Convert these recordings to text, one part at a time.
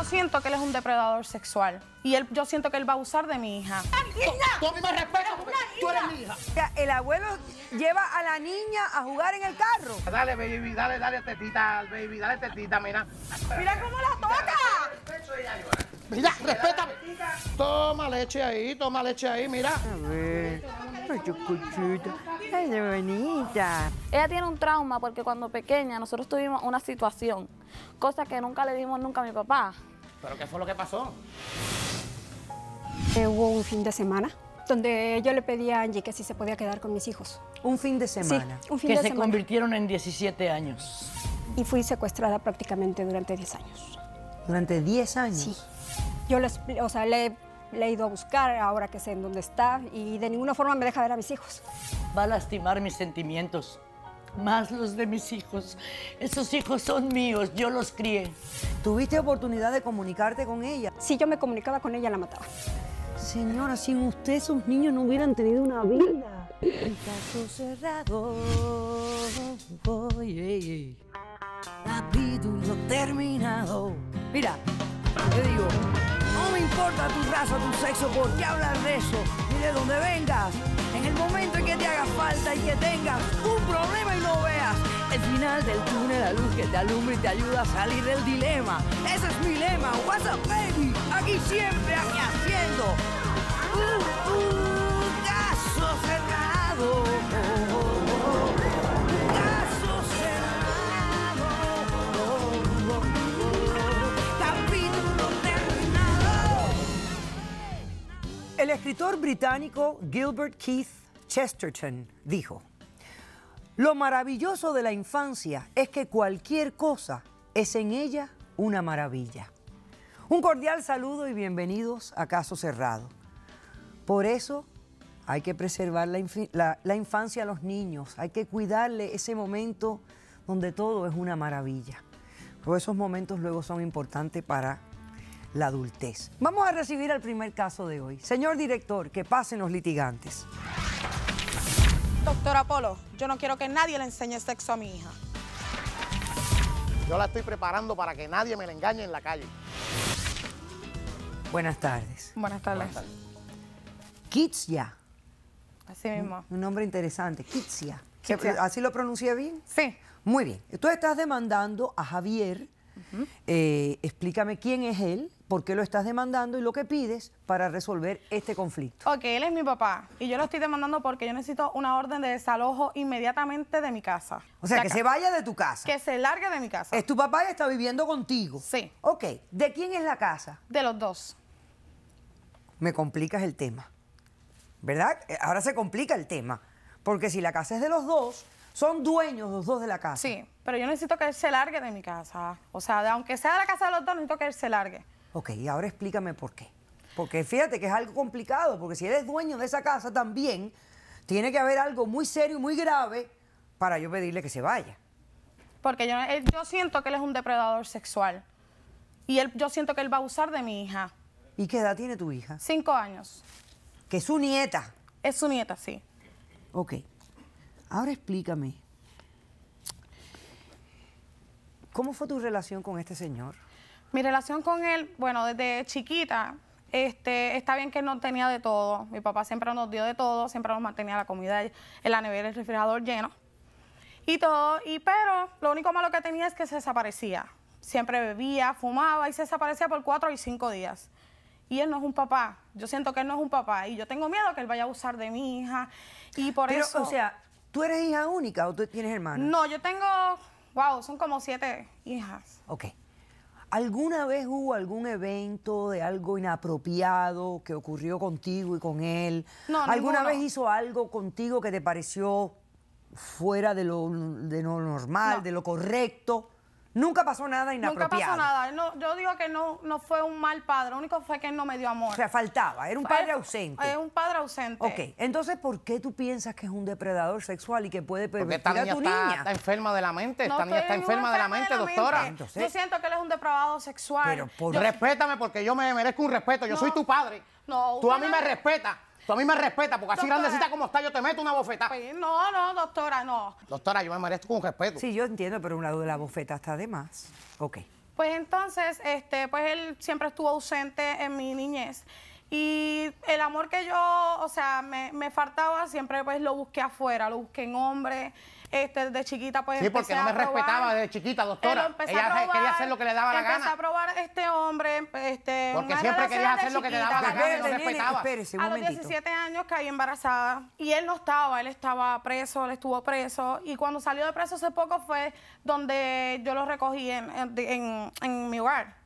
siento que él es un depredador sexual. Y yo siento que él va a abusar de mi hija. Tú a mí me respetas porque tú eres mi hija. O sea, el abuelo lleva a la niña a jugar en el carro. Dale, baby, dale tetita al baby, dale tetita, mira. ¡Mira cómo la toca! Mira, respétame. Toma leche ahí, mira. A ver, ay, chucuchita, ay, qué bonita. Ella tiene un trauma porque cuando pequeña nosotros tuvimos una situación, cosa que nunca le dimos nunca a mi papá. ¿Pero qué fue lo que pasó? Hubo un fin de semana donde yo le pedí a Angie que si se podía quedar con mis hijos. Un fin de semana. Sí, un fin Que de se semana. convirtieron en 17 años. Y fui secuestrada prácticamente durante 10 años. Durante 10 años. Sí. Yo le he ido a buscar ahora que sé en dónde está y de ninguna forma me deja ver a mis hijos. Va a lastimar mis sentimientos, más los de mis hijos. Esos hijos son míos, yo los crié. ¿Tuviste oportunidad de comunicarte con ella? Si yo me comunicaba con ella, la mataba. Señora, sin usted esos niños no hubieran tenido una vida. El caso cerrado. Oye, capítulo terminado. Mira, te digo, no me importa tu raza, tu sexo, por qué hablar de eso, ni de dónde vengas. En el momento en que te haga falta y que tengas un problema y no veas el final del túnel, la luz que te alumbra y te ayuda a salir del dilema. Ese es mi lema. What's up, baby? Aquí siempre, aquí haciendo caso cerrado. Caso cerrado. Capítulo terminado. El escritor británico Gilbert Keith Chesterton dijo: lo maravilloso de la infancia es que cualquier cosa es en ella una maravilla. Un cordial saludo y bienvenidos a Caso Cerrado. Por eso hay que preservar la infancia a los niños, hay que cuidarle ese momento donde todo es una maravilla. Pero esos momentos luego son importantes para la adultez. Vamos a recibir al primer caso de hoy. Señor director, que pasen los litigantes. Doctora Polo, yo no quiero que nadie le enseñe sexo a mi hija. Yo la estoy preparando para que nadie me la engañe en la calle. Buenas tardes. Buenas tardes. Kitsia. Así mismo. Un nombre interesante, Kitsia. Kitsia. ¿Así lo pronuncié bien? Sí. Muy bien. Tú estás demandando a Javier. Explícame quién es él, por qué lo estás demandando y lo que pides para resolver este conflicto. Ok, él es mi papá y yo lo estoy demandando porque yo necesito una orden de desalojo inmediatamente de mi casa. O sea, De que acá. se vaya de tu casa. Que se largue de mi casa. Es tu papá y está viviendo contigo. Sí. Ok. ¿De quién es la casa? De los dos. Me complicas el tema. ¿Verdad? Ahora se complica el tema. Porque si la casa es de los dos, son dueños los dos de la casa. Sí, pero yo necesito que él se largue de mi casa. O sea, aunque sea de la casa de los dos, necesito que él se largue. Ok, y ahora explícame por qué. Porque fíjate que es algo complicado, porque si eres dueño de esa casa también, tiene que haber algo muy serio y muy grave para yo pedirle que se vaya. Porque yo siento que él es un depredador sexual. Y yo siento que él va a abusar de mi hija. ¿Y qué edad tiene tu hija? 5 años. Que es su nieta. Es su nieta, sí. Ok. Ahora explícame. ¿Cómo fue tu relación con este señor? Mi relación con él, bueno, desde chiquita, está bien que él no tenía de todo. Mi papá siempre nos dio de todo, siempre nos mantenía la comida en la nevera, el refrigerador lleno. Y todo, pero lo único malo que tenía es que se desaparecía. Siempre bebía, fumaba y se desaparecía por 4 y 5 días. Y él no es un papá. Yo siento que él no es un papá. Y yo tengo miedo que él vaya a abusar de mi hija. Y por Pero, eso... o sea, ¿tú eres hija única o tú tienes hermanas? No, yo tengo... Wow, son como 7 hijas. Ok. ¿Alguna vez hubo algún evento de algo inapropiado que ocurrió contigo y con él? No, ¿Alguna ninguno. vez hizo algo contigo que te pareció fuera de lo normal, No. de lo correcto? Nunca pasó nada inapropiado. Nunca pasó nada. Él yo digo que no fue un mal padre. Lo único fue que él no me dio amor. O sea, faltaba, era un padre ausente. Es un padre ausente. Ok, entonces, ¿por qué tú piensas que es un depredador sexual y que puede Porque pervertir esta a niña tu está, niña? está enferma de la mente. No Esta niña está estoy enferma de la mente, doctora. Entonces- Yo siento que él es un depravado sexual. Pero por- Respétame porque yo me merezco un respeto. Yo No. soy tu padre. No, Tú a usted mí no- me respetas. Tú a mí me respetas porque así Doctora. grandecita como está yo te meto una bofetada. Pues, no, doctora, no. Doctora, yo me merezco un respeto. Sí, yo entiendo, pero un lado de la bofeta está de más. Ok. Pues entonces, pues él siempre estuvo ausente en mi niñez. Y el amor que yo, o sea, me faltaba, siempre pues lo busqué afuera, lo busqué en hombres. Desde chiquita pues Sí, porque no me respetaba desde chiquita, doctora. Ella quería hacer lo que le daba la gana. Empecé a probar este hombre, porque siempre querías hacer lo que te daba la gana y no respetaba. Espérese un a los momentito. 17 años caí embarazada y él no estaba, él estaba preso, él estuvo preso. Y cuando salió de preso hace poco fue donde yo lo recogí en mi hogar.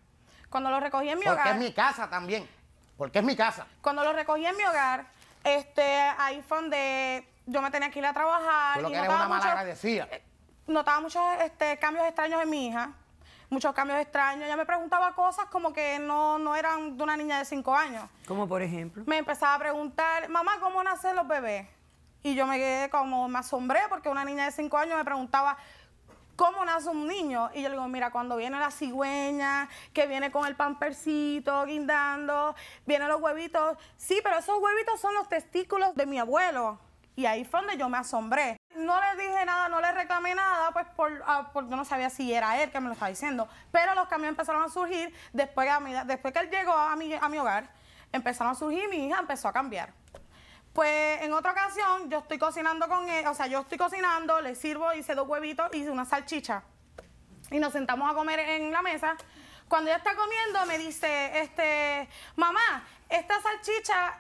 Cuando lo recogí en mi hogar. Porque es mi casa también. Porque es mi casa. Cuando lo recogí en mi hogar, ahí fue donde yo me tenía que ir a trabajar. Tú lo que eres una malagradecida. Notaba muchos cambios extraños en mi hija. Muchos cambios extraños. Ella me preguntaba cosas como que no eran de una niña de 5 años. ¿Cómo por ejemplo? Me empezaba a preguntar, mamá, ¿cómo nacen los bebés? Y yo me quedé como, me asombré porque una niña de 5 años me preguntaba, ¿cómo nace un niño? Y yo le digo, mira, cuando viene la cigüeña, que viene con el pampercito, guindando, vienen los huevitos. Sí, pero esos huevitos son los testículos de mi abuelo. Y ahí fue donde yo me asombré. No le dije nada, no le reclamé nada, pues porque yo no sabía si era él que me lo estaba diciendo. Pero los cambios empezaron a surgir después que él llegó a mi hogar, empezaron a surgir y mi hija empezó a cambiar. Pues en otra ocasión yo estoy cocinando con él, o sea, yo estoy cocinando, le sirvo, hice 2 huevitos y una salchicha. Y nos sentamos a comer en la mesa. Cuando ella está comiendo me dice, mamá, esta salchicha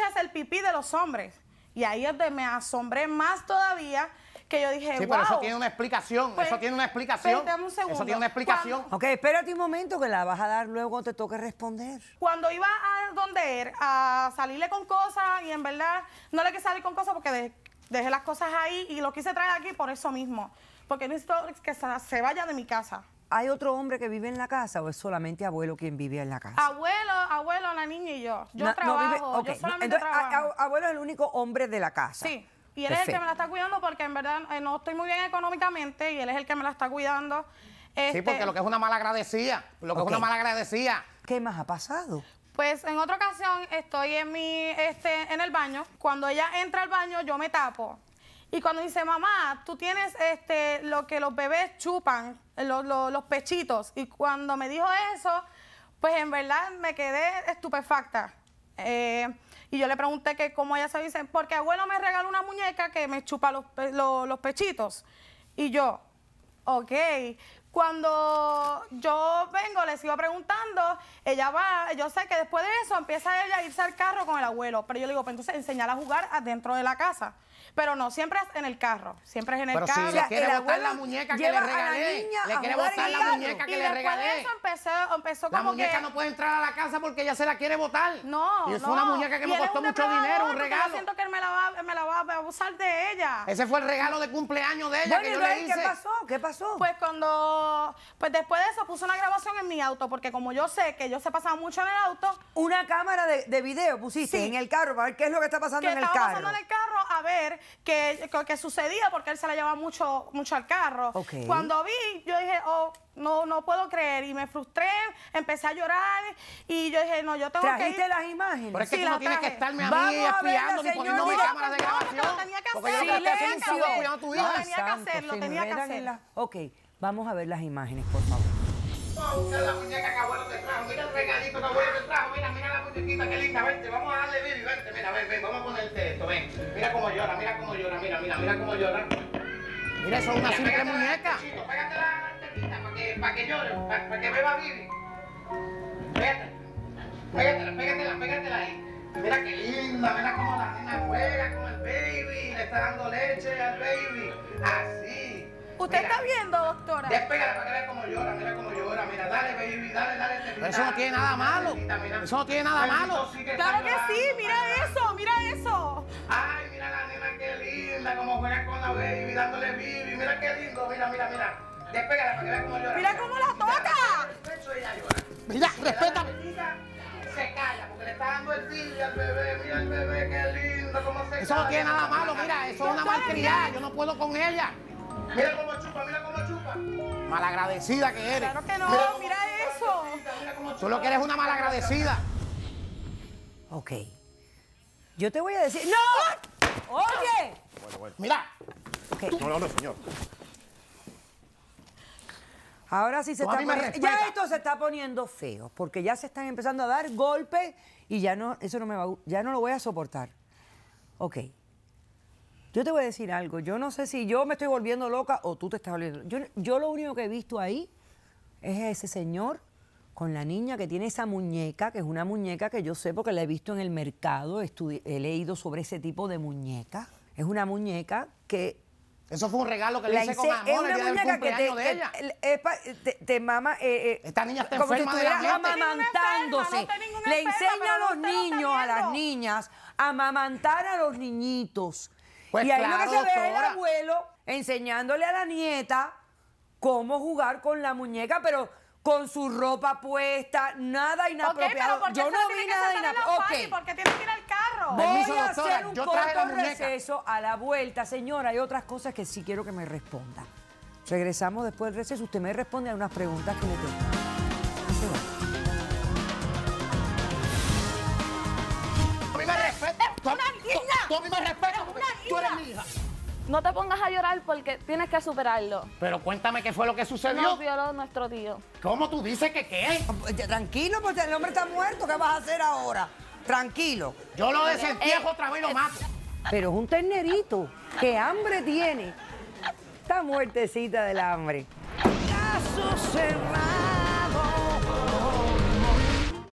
es el pipí de los hombres. Y ahí es donde me asombré más todavía, que yo dije, sí, wow. pero eso tiene una explicación, Pues, eso tiene una explicación. dame un segundo. Eso tiene una explicación. Ok, espérate un momento que la vas a dar luego cuando te toque responder. Cuando iba a donde él, a salirle con cosas, y en verdad no le quise salir con cosas porque dejé las cosas ahí y lo quise traer aquí por eso mismo. Porque necesito que se vaya de mi casa. ¿Hay otro hombre que vive en la casa o es solamente abuelo quien vive en la casa? Abuelo, la niña y yo. Yo trabajo, yo solamente trabajo. Abuelo es el único hombre de la casa. Sí, y él es el que me la está cuidando porque en verdad no estoy muy bien económicamente y él es el que me la está cuidando. Sí, porque lo que es una malagradecida, es una malagradecida. ¿Qué más ha pasado? Pues en otra ocasión estoy en el baño. Cuando ella entra al baño, yo me tapo. Y cuando dice, mamá, tú tienes lo que los bebés chupan, los pechitos. Y cuando me dijo eso, pues en verdad me quedé estupefacta. Y yo le pregunté que cómo ella se dice, porque abuelo me regaló una muñeca que me chupa los pechitos. Y yo, ok. Cuando yo vengo, le sigo preguntando, ella va, yo sé que después de eso empieza ella a irse al carro con el abuelo. Pero yo le digo, pues entonces enseñarla a jugar adentro de la casa. Pero no, siempre es en el carro, siempre es en el carro. Pero si le quiere botar la muñeca que le regalé, le quiere botar la muñeca que le regalé. Y después de eso empezó la como muñeca no puede entrar a la casa porque ella se la quiere botar. No, y es una muñeca que me costó mucho dinero, un regalo. Yo siento que él me la va a abusar de ella. Ese fue el regalo de cumpleaños de ella que yo le hice. ¿Qué pasó? ¿Qué pasó? Pues después de eso puse una grabación en mi auto, porque como yo sé que ellos se pasaban mucho en el auto. Una cámara de video pusiste en el carro para ver qué es lo que está pasando en el carro. ¿Qué estaba pasando en el carro? A ver qué sucedía, porque él se la llevaba mucho al carro. Okay. Cuando vi, yo dije, no puedo creer, y me frustré, empecé a llorar, y yo dije, no, yo tengo que ir. ¿Trajiste las imágenes? Pero es que Sí, tú no la tienes que traje. estarme a Vamos mí a verla, espiando ni poniéndome señora. cámaras de grabación. Lo tenía que Porque yo hacer. no estoy haciendo un Silencio. trabajo cuidando a tu hija. tenía que hacerlo, tenía que hacerlo. Ok, vamos a ver las imágenes, por favor. Vamos a buscar la muñeca que abuelo te trajo. Mira el regalito que abuelo te trajo. Mira la muñequita, qué linda. Vente, vamos a darle Vivi, vente. Mira, ven, vamos a ponerte esto, ven. Mira cómo llora, mira cómo llora, mira cómo llora. Mira, eso es una simple muñeca. Pégate la tetita para que llore, para que beba Vivi. Pégatela ahí. Mira qué linda, mira cómo la nena juega con el baby, le está dando leche al baby. Así. ¿Usted Mira. está viendo, doctora? Despégala para que veas cómo llora, mira, dale baby, dale. Pero eso no tiene nada malo, eso no tiene nada malo. Claro que sí, mira eso. Ay, mira la nena qué linda, como juega con la baby, dándole bibi, mira qué lindo, mira. Despégala para que veas cómo llora. Mira cómo la toca. Ella llora. Mira, respétame. Se calla porque le está dando el bibi al bebé, mira el bebé, qué lindo, cómo se Eso no tiene nada malo, mira, eso es una malcriada, yo no puedo con ella. Mira cómo chupa. Malagradecida que eres. Claro que no, mira eso. Tú lo que eres una malagradecida. Ok. Yo te voy a decir... ¡No! ¡Oye! Mira. Okay. No, señor. Ahora sí se Tú a está mí me poniendo... respetas. Ya esto se está poniendo feo, porque ya se están empezando a dar golpes y ya no, eso no me va, ya no lo voy a soportar. Ok. Yo te voy a decir algo. Yo no sé si yo me estoy volviendo loca o tú te estás volviendo... Yo lo único que he visto ahí es a ese señor con la niña que tiene esa muñeca, que es una muñeca que yo sé porque la he visto en el mercado, he leído sobre ese tipo de muñeca. Es una muñeca que... Eso fue un regalo que le hice con amor es el una día del muñeca cumpleaños de ella. te mama... Esta niña está como si enferma de la estuvieras mente. amamantándose. No está ninguna Le enferma, enseña a pero los no usted lo está niños, a las viendo. niñas, a amamantar a los niñitos. Pues y ahí claro, lo que se ve es el doctora. abuelo enseñándole a la nieta cómo jugar con la muñeca, pero con su ropa puesta, nada Ok, inapropiado. pero ¿por qué yo se no tiene vi que nada sentar en la inapropiado. falla y por qué tiene que ir al carro? Permiso, Voy a doctora, hacer un yo traje la corto muñeca. receso a la vuelta. Señora, hay otras cosas que sí quiero que me responda. Regresamos después del receso. Usted me responde a unas preguntas que le tengo. No se va. Tú a mí me respetas. Tú a una niña. tú a mí me respetas porque una tú eres niña. mi hija. No te pongas a llorar porque tienes que superarlo. Pero cuéntame qué fue lo que sucedió. Nos violó nuestro tío. ¿Cómo tú dices que qué? Tranquilo, porque el hombre está muerto. ¿Qué vas a hacer ahora? Tranquilo. Yo lo desentierro otra vez y lo mato. Pero es un ternerito. ¿Qué hambre tiene? Está muertecita del hambre. Caso cerrado.